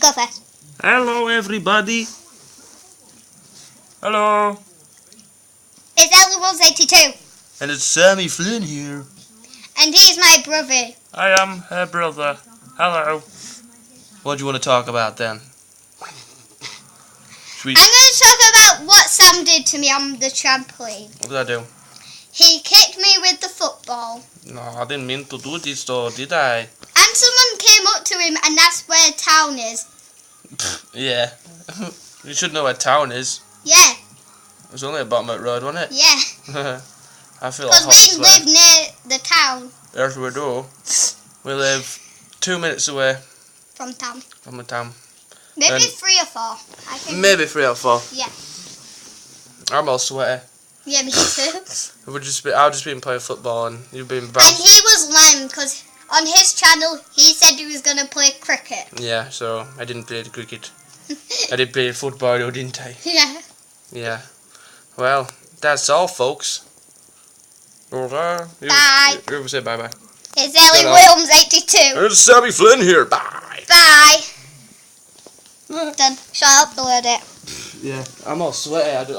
go first. Hello, everybody. Hello. It's Ellie182. And it's Sammy Flynn here. And he's my brother. I am her brother. Hello. What do you want to talk about then? I'm going to talk about what Sam did to me on the trampoline. What did I do? He kicked me with the football. No, I didn't mean to do this though, did I? And someone came up to him and asked where town is. Yeah. You should know where town is. Yeah. It was only at Bottom Road, wasn't it? Yeah. I feel Because like we live near the town. Yes, we do. We live 2 minutes away From town. from the town. Maybe And 3 or 4. I think. Maybe 3 or 4. Yeah. I'm all sweaty. Yeah, me too. I've just been playing football and you've been And bouncing. he was lame because on his channel he said he was going to play cricket. Yeah, so I didn't play the cricket. I did play football though, didn't I? Yeah. Yeah. Well, that's all, folks. Bye. You say bye-bye. It's Ellie182. It's Sammy Flynn here. Bye. Bye. Done. Shut up, the word it. Yeah, I'm all sweaty.